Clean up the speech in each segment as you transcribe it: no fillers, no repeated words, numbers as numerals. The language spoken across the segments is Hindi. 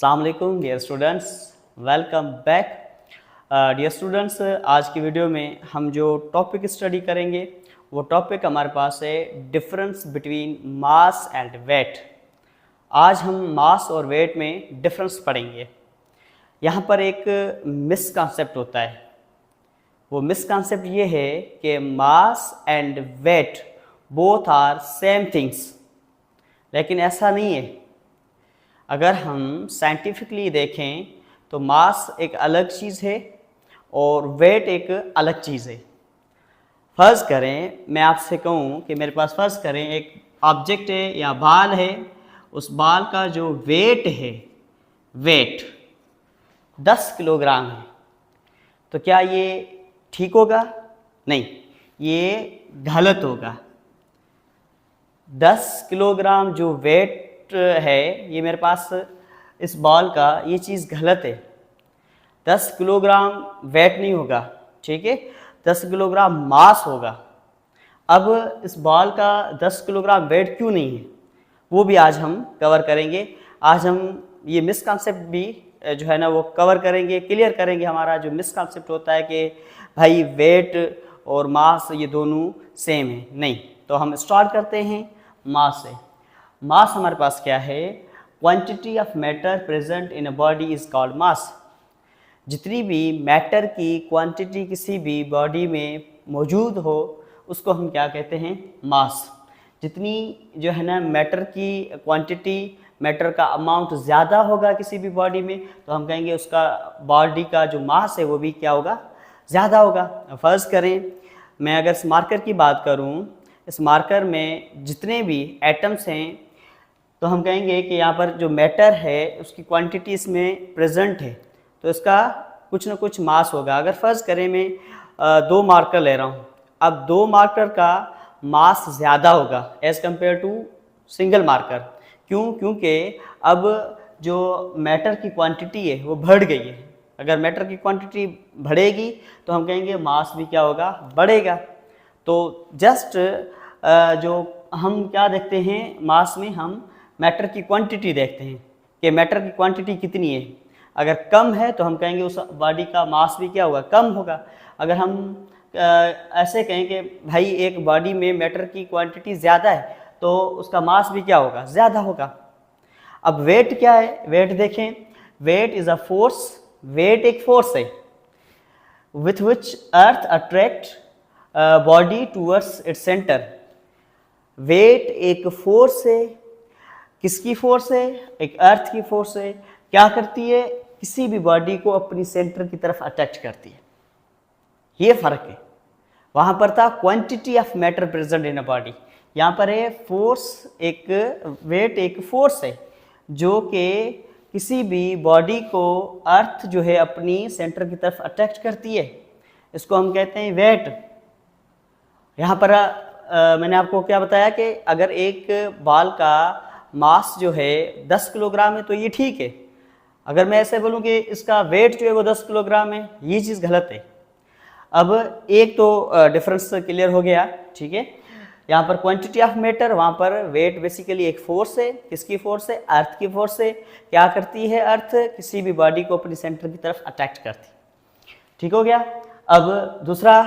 अस्सलाम वालेकुम dear students, welcome back. Dear students, आज की वीडियो में हम जो टॉपिक स्टडी करेंगे वो टॉपिक हमारे पास है difference between mass and weight. आज हम मास और वेट में डिफरेंस पढ़ेंगे। यहाँ पर एक मिसकॉन्सेप्ट होता है। वो मिसकॉन्सेप्ट ये है कि mass and weight both are same things, लेकिन ऐसा नहीं है। अगर हम साइंटिफिकली देखें तो मास एक अलग चीज़ है और वेट एक अलग चीज़ है। फ़र्ज़ करें मैं आपसे कहूँ कि मेरे पास फ़र्ज़ करें एक ऑब्जेक्ट है या बाल है, उस बाल का जो वेट है, वेट 10 किलोग्राम है, तो क्या ये ठीक होगा? नहीं, ये गलत होगा। 10 किलोग्राम जो वेट है ये मेरे पास इस बॉल का, ये चीज़ गलत है। 10 किलोग्राम वेट नहीं होगा, ठीक है, 10 किलोग्राम मास होगा। अब इस बॉल का 10 किलोग्राम वेट क्यों नहीं है, वो भी आज हम कवर करेंगे। आज हम ये मिसकॉन्सेप्ट भी जो है ना वो कवर करेंगे, क्लियर करेंगे। हमारा जो मिसकॉन्सेप्ट होता है कि भाई वेट और मास ये दोनों सेम है, नहीं। तो हम स्टार्ट करते हैं मास से। मास हमारे पास क्या है? Quantity of matter present in a body is called मास। जितनी भी मैटर की क्वांटिटी किसी भी बॉडी में मौजूद हो उसको हम क्या कहते हैं? मास। जितनी जो है ना मैटर की क्वांटिटी, मैटर का अमाउंट ज़्यादा होगा किसी भी बॉडी में, तो हम कहेंगे उसका बॉडी का जो मास है वो भी क्या होगा? ज़्यादा होगा। फ़र्ज़ करें मैं अगर इस मार्कर की बात करूँ, इस मार्कर में जितने भी एटम्स हैं तो हम कहेंगे कि यहाँ पर जो मैटर है उसकी क्वांटिटी इसमें प्रेजेंट है, तो इसका कुछ ना कुछ मास होगा। अगर फ़र्ज़ करें मैं 2 मार्कर ले रहा हूँ, अब 2 मार्कर का मास ज़्यादा होगा as compared to single marker. क्यों? क्योंकि अब जो मैटर की क्वांटिटी है वो बढ़ गई है। अगर मैटर की क्वांटिटी बढ़ेगी तो हम कहेंगे मास भी क्या होगा? बढ़ेगा। तो जस्ट जो हम क्या देखते हैं मास में, हम मैटर की क्वांटिटी देखते हैं कि मैटर की क्वांटिटी कितनी है। अगर कम है तो हम कहेंगे उस बॉडी का मास भी क्या होगा? कम होगा। अगर हम ऐसे कहें कि भाई एक बॉडी में मैटर की क्वांटिटी ज़्यादा है तो उसका मास भी क्या होगा? ज़्यादा होगा। अब वेट क्या है? वेट देखें, weight is a force. Weight एक फोर्स है with which earth attract body towards its centre. Weight एक फोर्स है। किसकी फोर्स है? एक अर्थ की फोर्स है। क्या करती है? किसी भी बॉडी को अपनी सेंटर की तरफ अट्रैक्ट करती है। ये फर्क है। वहां पर था quantity of matter present in a body, यहाँ पर है फोर्स। एक वेट एक फोर्स है जो कि किसी भी बॉडी को अर्थ जो है अपनी सेंटर की तरफ अट्रैक्ट करती है, इसको हम कहते हैं वेट। यहाँ पर मैंने आपको क्या बताया कि अगर एक बॉल का मास जो है 10 किलोग्राम है तो ये ठीक है। अगर मैं ऐसे बोलूँ कि इसका वेट जो है वो 10 किलोग्राम है, ये चीज़ गलत है। अब एक तो डिफरेंस क्लियर हो गया, ठीक है। यहाँ पर क्वांटिटी ऑफ मैटर, वहाँ पर वेट बेसिकली एक फोर्स है। किसकी फोर्स है? अर्थ की फोर्स है। क्या करती है अर्थ? किसी भी बॉडी को अपनी सेंटर की तरफ अट्रैक्ट करती है। ठीक हो गया। अब दूसरा,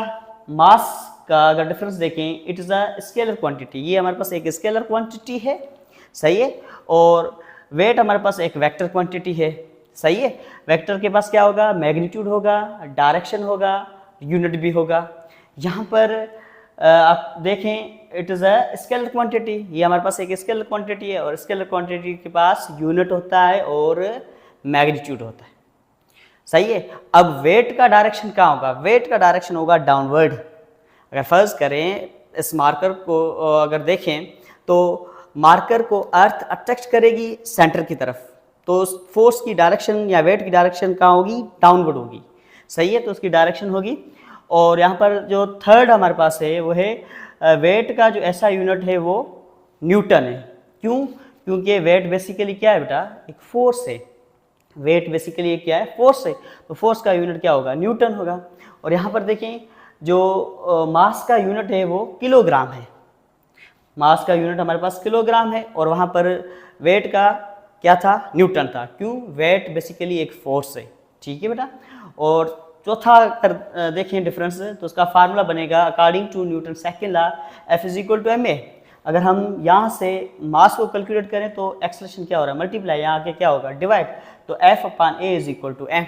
मास का अगर डिफरेंस देखें, it is a scalar quantity. ये हमारे पास एक स्केलर क्वांटिटी है, सही है। और वेट हमारे पास एक वेक्टर क्वांटिटी है, सही है। वेक्टर के पास क्या होगा? मैग्नीट्यूड होगा, डायरेक्शन होगा, यूनिट भी होगा। यहाँ पर आप देखें, it is a scalar quantity. ये हमारे पास एक स्केलर क्वांटिटी है और स्केलर क्वांटिटी के पास यूनिट होता है और मैग्नीट्यूड होता है, सही है। अब वेट का डायरेक्शन कहाँ होगा? वेट का डायरेक्शन होगा डाउनवर्ड। अगर फर्ज करें इस मार्कर को अगर देखें तो मार्कर को अर्थ अट्रैक्ट करेगी सेंटर की तरफ, तो उस फोर्स की डायरेक्शन या वेट की डायरेक्शन कहाँ होगी? डाउनवर्ड होगी, सही है। तो उसकी डायरेक्शन होगी। और यहाँ पर जो थर्ड हमारे पास है वो है वेट का जो ऐसा यूनिट है वो न्यूटन है। क्यों? क्योंकि वेट बेसिकली क्या है बेटा? एक फोर्स है। वेट बेसिकली क्या है? फोर्स है। तो फोर्स का यूनिट क्या होगा? न्यूटन होगा। और यहाँ पर देखें जो मास का यूनिट है वो किलोग्राम है। मास का यूनिट हमारे पास किलोग्राम है और वहाँ पर वेट का क्या था, न्यूटन था। क्यों, वेट बेसिकली एक फोर्स है, ठीक है बेटा। और चौथा देखें डिफरेंस, तो उसका फार्मूला बनेगा according to Newton second law F is equal to ma। अगर हम यहाँ से मास को कैलकुलेट करें तो एक्सेलरेशन क्या हो रहा है, मल्टीप्लाई, यहाँ के क्या होगा, डिवाइड, तो F upon a is equal to m।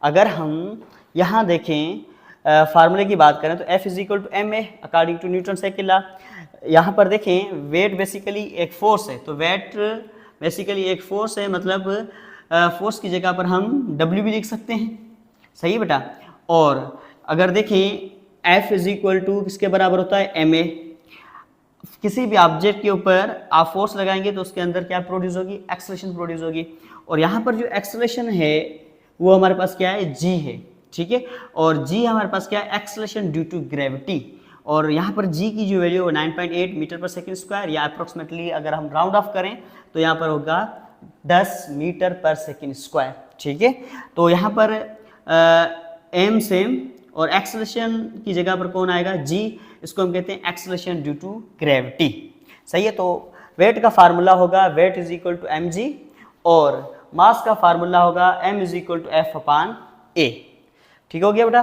अगर हम यहाँ देखें फार्मूले की बात करें तो F is equal to ma according to Newton second law. यहाँ पर देखें वेट बेसिकली एक फोर्स है, तो वेट बेसिकली एक फोर्स है, मतलब फोर्स की जगह पर हम W भी लिख सकते हैं, सही है बेटा। और अगर देखें F इज इक्वल टू किसके बराबर होता है, ma। किसी भी ऑब्जेक्ट के ऊपर आप फोर्स लगाएंगे तो उसके अंदर क्या प्रोड्यूस होगी, एक्सेलरेशन प्रोड्यूस होगी। और यहाँ पर जो एक्सेलरेशन है वो हमारे पास क्या है, g है, ठीक है। और g हमारे पास क्या है, एक्सेलरेशन ड्यू टू ग्रेविटी। और यहाँ पर g की जो वैल्यू है 9.8 मीटर पर सेकेंड स्क्वायर, या अप्रोक्सीमेटली अगर हम राउंड ऑफ करें तो यहाँ पर होगा 10 मीटर पर सेकेंड स्क्वायर, ठीक है। तो यहाँ पर m सेम और एक्सेलरेशन की जगह पर कौन आएगा, g। इसको हम कहते हैं एक्सेलरेशन ड्यू टू ग्रेविटी, सही है। तो वेट का फार्मूला होगा weight is equal to mg, और मास का फार्मूला होगा m is equal to f upon a, ठीक हो गया बेटा।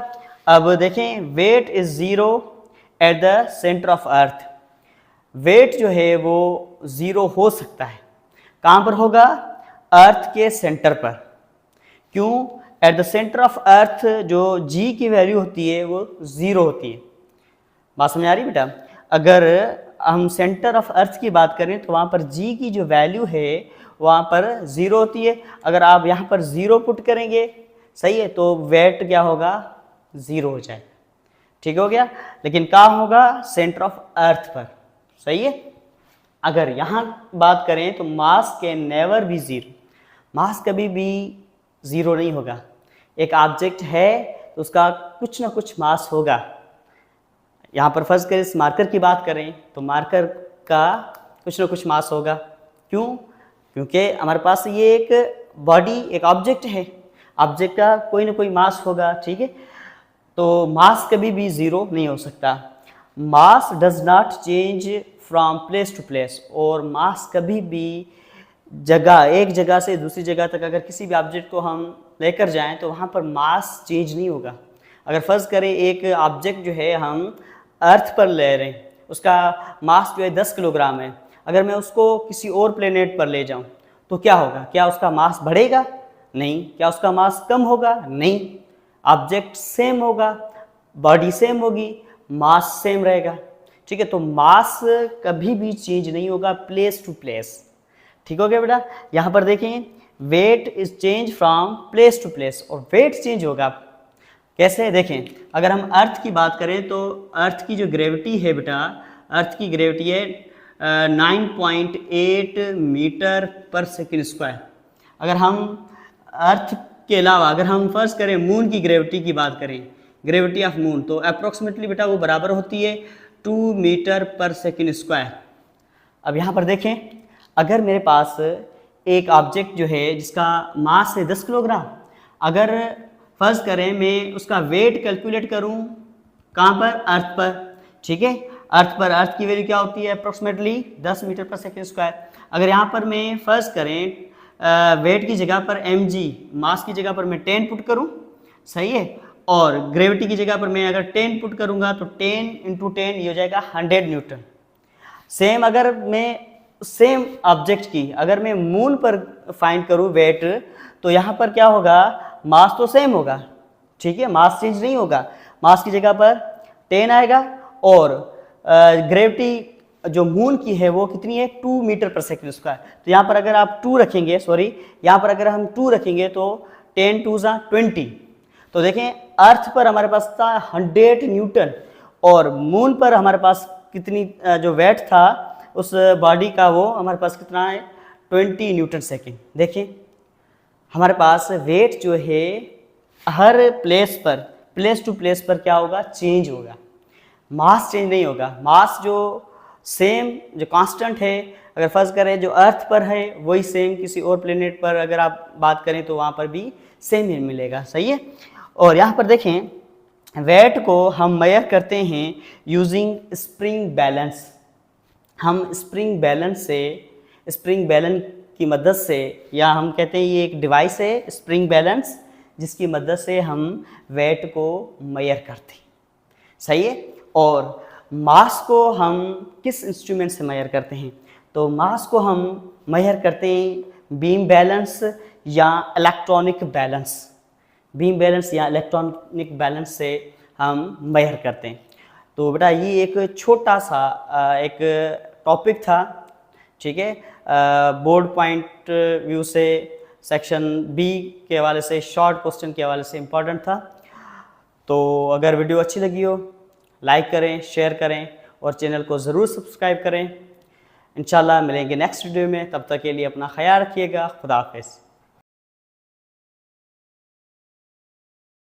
अब देखें weight is zero at the centre of earth. Weight जो है वो जीरो हो सकता है, कहाँ पर होगा, अर्थ के सेंटर पर। क्यों, एट द सेंटर ऑफ अर्थ जो g की वैल्यू होती है वो जीरो होती है। बात समझ आ रही बेटा। अगर हम सेंटर ऑफ अर्थ की बात करें तो वहाँ पर g की जो वैल्यू है वहाँ पर जीरो होती है। अगर आप यहाँ पर जीरो पुट करेंगे, सही है, तो वेट क्या होगा, जीरो हो जाएगा, ठीक हो गया। लेकिन कहाँ होगा, सेंटर ऑफ अर्थ पर, सही है। अगर यहाँ बात करें तो mass can never be zero, mass कभी भी जीरो नहीं होगा। एक ऑब्जेक्ट है तो उसका कुछ ना कुछ मास होगा। यहाँ पर फर्स्ट करें इस मार्कर की बात करें तो मार्कर का कुछ ना कुछ मास होगा। क्यों, क्योंकि हमारे पास ये एक बॉडी, एक ऑब्जेक्ट है, ऑब्जेक्ट का कोई ना कोई मास होगा, ठीक है। तो मास कभी भी जीरो नहीं हो सकता। Mass does not change from place to place, और मास कभी भी जगह, एक जगह से दूसरी जगह तक अगर किसी भी ऑब्जेक्ट को हम लेकर जाएं तो वहाँ पर मास चेंज नहीं होगा। अगर फर्ज करें एक ऑब्जेक्ट जो है हम अर्थ पर ले रहे हैं, उसका मास जो है 10 किलोग्राम है, अगर मैं उसको किसी और प्लेनेट पर ले जाऊं तो क्या होगा, क्या उसका मास बढ़ेगा, नहीं। क्या उसका मास कम होगा, नहीं। ऑब्जेक्ट सेम होगा, बॉडी सेम होगी, मास सेम रहेगा, ठीक है। तो मास कभी भी चेंज नहीं होगा प्लेस टू प्लेस, ठीक हो गया बेटा। यहाँ पर देखें weight is change from place to place, और वेट चेंज होगा कैसे, देखें। अगर हम अर्थ की बात करें तो अर्थ की जो ग्रेविटी है बेटा, अर्थ की ग्रेविटी है 9.8 मीटर पर सेकेंड स्क्वायर। अगर हम अर्थ के अलावा अगर हम फर्स्ट करें मून की ग्रेविटी की बात करें, ग्रेविटी ऑफ मून, तो अप्रोक्सीमेटली बेटा वो बराबर होती है 2 मीटर पर सेकेंड स्क्वायर। अब यहाँ पर देखें, अगर मेरे पास एक ऑब्जेक्ट जो है जिसका मास है 10 किलोग्राम, अगर फर्ज करें मैं उसका वेट कैलकुलेट करूं कहाँ पर, अर्थ पर, ठीक है। अर्थ पर, अर्थ की वैल्यू क्या होती है, अप्रोक्सीमेटली 10 मीटर पर सेकेंड स्क्वायर। अगर यहाँ पर मैं फर्ज करें वेट की जगह पर mg, मास की जगह पर मैं 10 पुट करूं, सही है, और ग्रेविटी की जगह पर मैं अगर 10 पुट करूंगा तो 10 × 10 ये हो जाएगा 100 न्यूटन। सेम अगर मैं सेम ऑब्जेक्ट की अगर मैं मून पर फाइंड करूं वेट, तो यहाँ पर क्या होगा, मास तो सेम होगा, ठीक है, मास चेंज नहीं होगा। मास की जगह पर 10 आएगा, और ग्रेविटी जो मून की है वो कितनी है, 2 मीटर पर सेकेंड स्क्वायर। तो यहाँ पर अगर आप 2 रखेंगे, सॉरी, यहाँ पर अगर हम 2 रखेंगे तो 10 × 2 = 20। तो देखें अर्थ पर हमारे पास था 100 न्यूटन, और मून पर हमारे पास कितनी जो वेट था उस बॉडी का वो हमारे पास कितना है, 20 न्यूटन सेकेंड। देखें हमारे पास वेट जो है हर प्लेस पर, प्लेस टू प्लेस पर क्या होगा, चेंज होगा, मास चेंज नहीं होगा। मास जो सेम, जो कांस्टेंट है, अगर फर्ज करें जो अर्थ पर है वही सेम किसी और प्लेनेट पर अगर आप बात करें तो वहाँ पर भी सेम ही मिलेगा, सही है। और यहाँ पर देखें वेट को हम मेजर करते हैं यूजिंग स्प्रिंग बैलेंस। हम स्प्रिंग बैलेंस से, स्प्रिंग बैलेंस की मदद से, या हम कहते हैं ये एक डिवाइस है स्प्रिंग बैलेंस, जिसकी मदद से हम वेट को मेजर करते हैं। सही है। और मास को हम किस इंस्ट्रूमेंट से मेजर करते हैं? तो मास को हम मेजर करते हैं बीम बैलेंस या इलेक्ट्रॉनिक बैलेंस। बीम बैलेंस या इलेक्ट्रॉनिक बैलेंस से हम मेजर करते हैं। तो बेटा ये एक छोटा सा एक टॉपिक था, ठीक है, बोर्ड पॉइंट व्यू से सेक्शन बी के हवाले से, शॉर्ट क्वेश्चन के हवाले से इम्पोर्टेंट था। तो अगर वीडियो अच्छी लगी हो लाइक करें, शेयर करें और चैनल को ज़रूर सब्सक्राइब करें। इंशाल्लाह मिलेंगे नेक्स्ट वीडियो में, तब तक के लिए अपना ख्याल रखिएगा। खुदा हाफिज़।